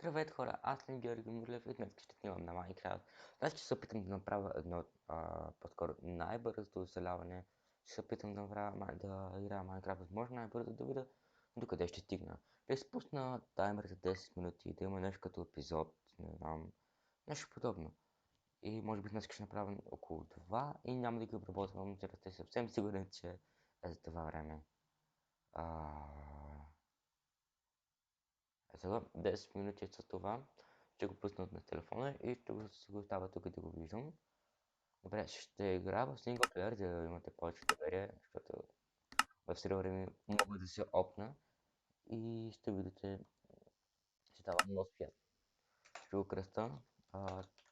Здравейте хора, аз съм Георги Мурлев и днес ще снимам на Майнкрафт. Днес ще се опитам да направя едно по-скоро най-бързото оцеляване. Ще се опитам да играя Майнкрафт възможно най-бързо да видя докъде ще стигна. Ще спусна таймер за 10 минути, да има нещо като епизод, не знам, нещо подобно. И може би днес ще направя около 2 и няма да ги обработвам, за да сте съвсем сигурен, че е за това време. Сега 10 минути с това ще го пусна на телефона и ще го оставя тук да го виждам. Добре, ще игра в синглплеер, за да имате повече доверие, защото в сервера ми мога да се опна и ще видите, че става много приятно. Ще го кръста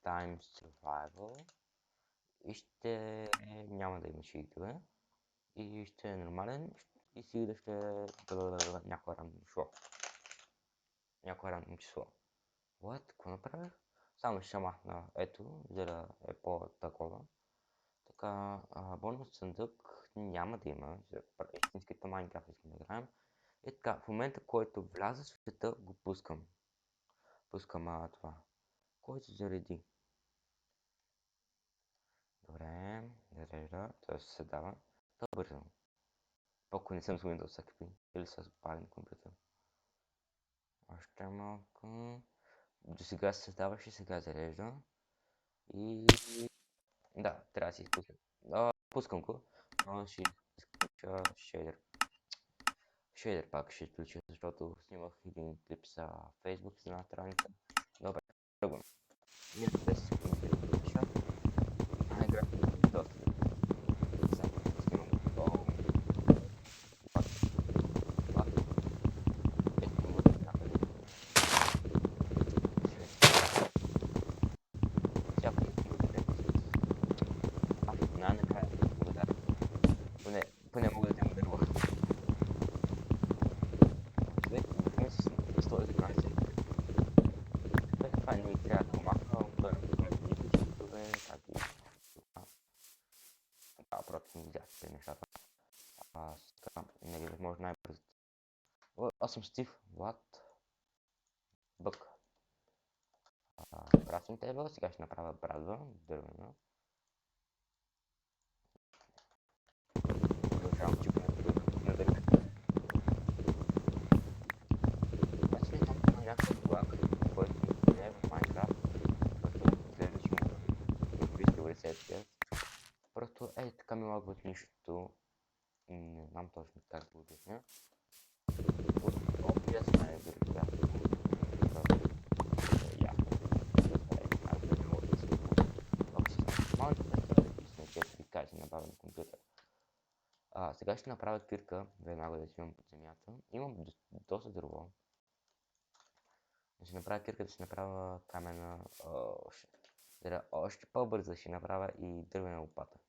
Time Survival и няма да има шиитове и ще е нормален и си да ще е някое рандом число. What? Какво направих? Само ще махна ето, за да е по-такова. Така, бонус съндък няма да има, за истинските Майнкрафт искам да играем. И така, в момента, който вляза в света, го пускам. Пускам това. Който зареди. Добре, зарежда, т.е. се дава. Това бързо. Ако не съм с Windows XP или с пален компютър. Още малко. До сега се създаваше, сега зарежда. И да, трябва да си изпусна. Пускам го, но ще изключа шейдер. Шейдер пак ще изключа, защото снимах един клип за Facebook за една страница. Добре, тръгвам. Мисля 10 секунди да изключа. Играта е доста. Само снимам го. Поне мога да те моделува. Бихме с 119. Това не ми трябва да помаха, той не никакви шитове, какви просто не видяхте нещата. Сега, нали, възможно най-бързо. Аз съм Стив, Влад, Бък. Красен тейбъл, сега ще направя брадва, дървена. Продължавам чипането на дървета. Аз не знам на някакъв благ, който не е в Майнкрафт, просто следващи му 390. Просто така ми лагват нищото. Не знам точно как да го обясня. От OBS не е дори ясно. Набавен компютър. Сега ще направя кирка, веднага да си имам под земята. Имам доста дърво. Ще направя кирка, да си направя камена. Още по-бързо ще направя и дървена лопата.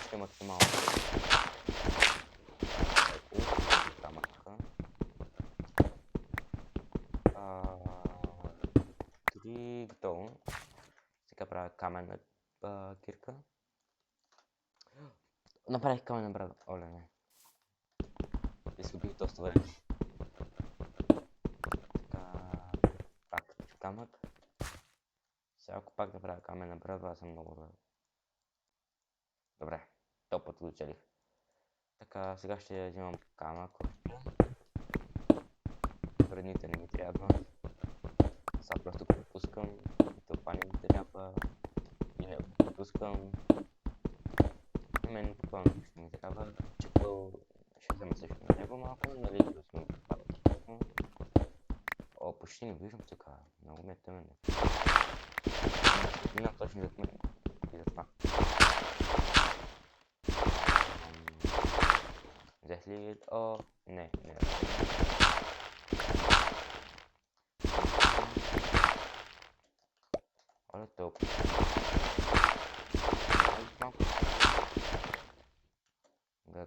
Ще максимално. Три готово. Сега правя каменна кирка. Направих каменна брада. Оле, не. Изгубих доста време. Така, пак камък. Сега ако пак да правя каменна брада, аз съм много... Добре, този път го целих. Така, сега ще взимам камък. Вредните не ми трябва. Сега просто го пропускам. Тълпа не ми трябва. И не го пропускам. На мен буквално нищо ми трябва. Чепъл ще взема също на него малко, нали да сме го. О, почти не виждам така. Много ме е тъмен. Мина точно зад мен. И затова. Взех ли? О, не. Оле толкова.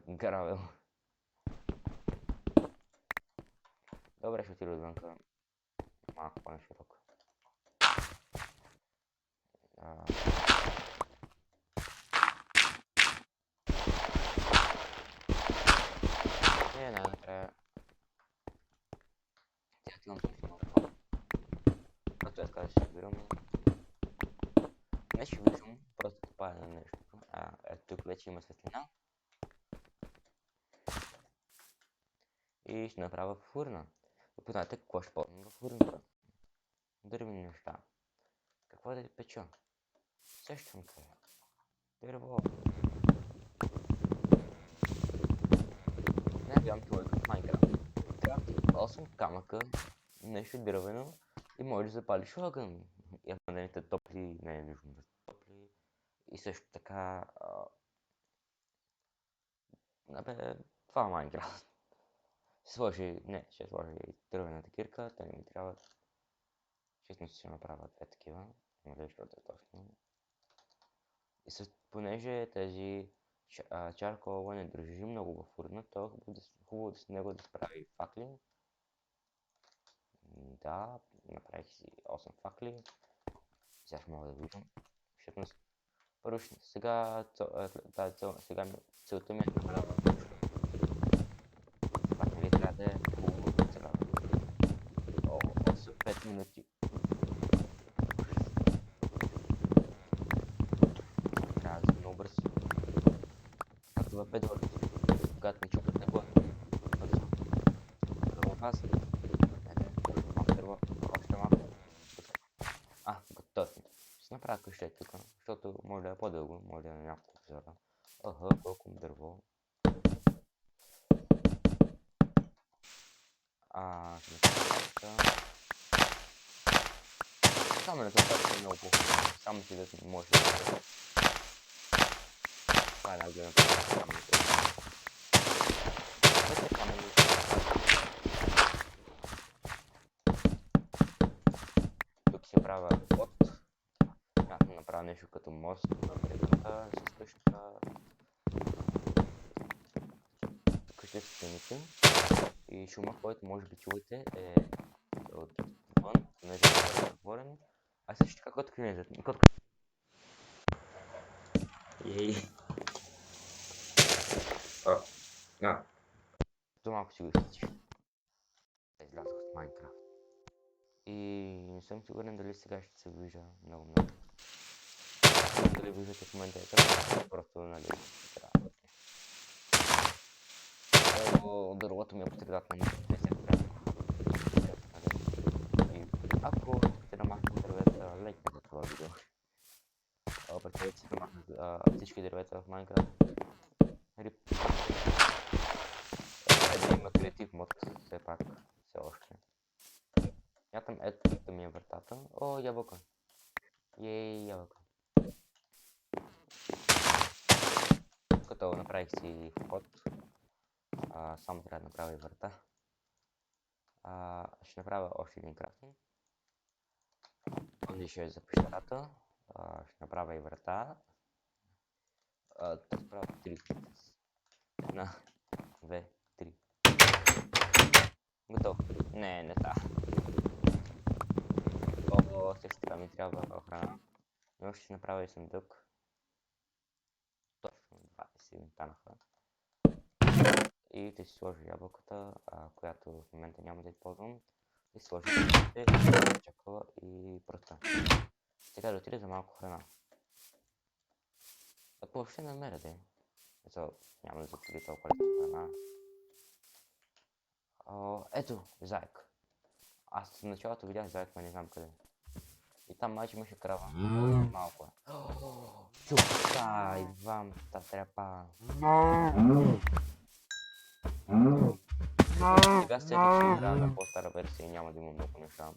Гравел. Добре, ще отида отвънка. Малко по-нешироко. Накрая отивам точно малко. Както аз казах, ще събирам. Не ще виждам, просто копая на нещо. Ето тук вече има светлина. И ще направя фурна. И познайте какво ще ползвам в фурната. Дървени неща. Какво да печа? Сещам се. Дърво. Не вярвам това е като Майнкрафт. Крафти 8 камъка, нещо дървено и можеш да запалиш огън. И ако дадете топли, не е нужно да са топли. И също така... това е Майнкрафт. Ще сложи дървената кирка, те не ми трябват. Честно ще направя две такива. Има защото е точно. И понеже тези чаркола не държи много във фурна, то е хубаво да с него да справи факли. Да, направих си 8 факли. Сега ще мога да виждам. Първо сега целта ми е да направя. Това нали трябва да е хубаво да целява. 5 минути. Трябва да съм много бърз. Както в Bedwars, когато ми чукат на глава. Първо аз. Малко дърво, още малко. Готов. Ще направя къще тук, защото може да е по-дълго, може да е на няколко епизода. Колко дърво. Ще направя така. Камерата е много по-хубава, само си да може да се... Това е най-гледната камерата. Тук ще правя ход. Аз ще направя нещо като мост на бредата с къщата. Тук ще стените. И шума, който може би чувате е отвън, понеже е отворен. А също така котка не е зад. Ей! То малко си го изтича. Излязох от Майнкрафт. И не съм сигурен дали сега ще се вижда много. Дали виждате в момента екрана, просто нали трябва. Дървото ми е по средата на и ако искате да махнете дървета, лайкнете за това видео. Представете си да махнете всички дървета в Майнкрафт. Да има креатив мод, все пак, все още. Смятам, ето тук да ми е вратата. Ябълка. Ябълка. Като направих си вход, само трябва да направя и врата. Ще направя още един крафтинг. Онди ще е за пещерата. Ще направя и врата. Да правя 3. 1, 2, 3. Готов. Не става. Също така ми трябва храна. Но ще направя и сундук. Точно 20 станаха. И ще си сложа ябълката, която в момента няма да използвам. И сложа чакала и пръста. Сега да отида за малко храна. Ако въобще намеря да е. Няма да закупи толкова лесно храна. Ето, заек. Аз в началото видях заек, но не знам къде. И там майче имаше крава. Малко е. Чукай вам та тряпа. Сега сетих, че играя на по-стара версия и няма да има много неща.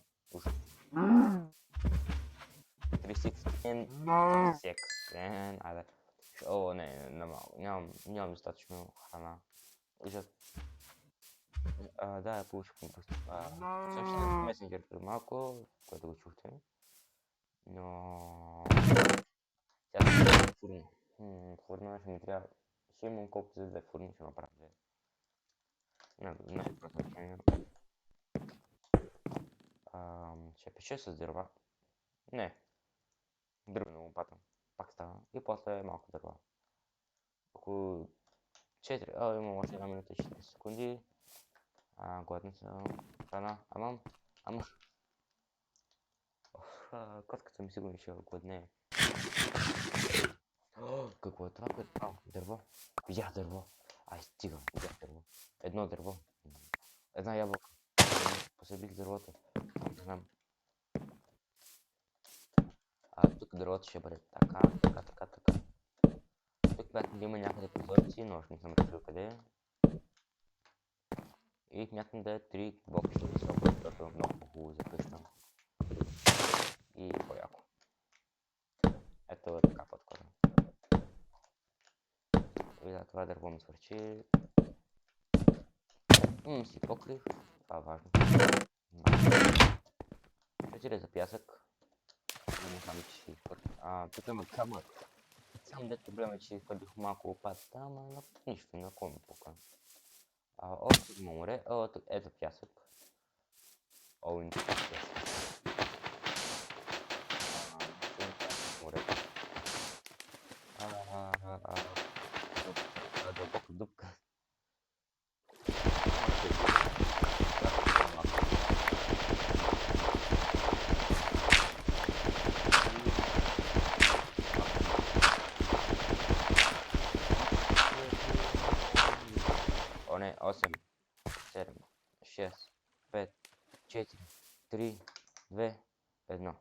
316. Айде. Не, нямам достатъчно храна. Да, получих компост. Също на месенджер преди малко, което го чухте. Но... Сега ще трябва фурна. Фурна ще ми трябва... Ще имам колкото за 2 фурни, ще направя 2. Не е просто решение. Ще пише с дърва. Не. Дървена лопата. Пак става. И после малко дърва. Около 4... имам още 1 минута и 40 секунди. Гладен съм. Храна. Ама. Котката ми сигурно ще гладне. Какво е това? Дърво. Видях дърво. Ай, стига. Видях дърво. Едно дърво. Една ябълка. Посебих дървото. Не знам. Тук дървото ще бъде така. Тук мятам да има някъде прозорци, но още не съм решил къде е. И мятам да е 3 блока високо, защото е много хубаво за къща. И по-яко. Ето е така по-скоро. И да, това дърво ми свърши. Имам си покрив. Това е важно. Ще за пясък. Не знам, че ще изхвърля. Тук има камък. Само дето проблема е, че изхвърлих малко лопатата, ама нищо, на кой ми пука. Още има море. Ето пясък. Интересно пясък. Море. Дълбока дупка. О не, 8, 7, 6, 5, 4, 3, 2, 1.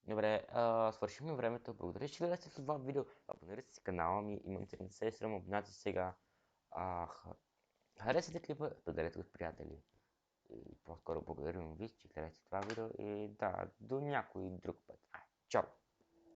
Добре, свършихме времето. Благодаря, че гледахте това видео. Абонирайте се канала ми, имам 77 абонати сега. Харесайте клипа, споделете го с приятели. И по-скоро благодарим ви, че гледахте това видео и да, до някой друг път. Чао!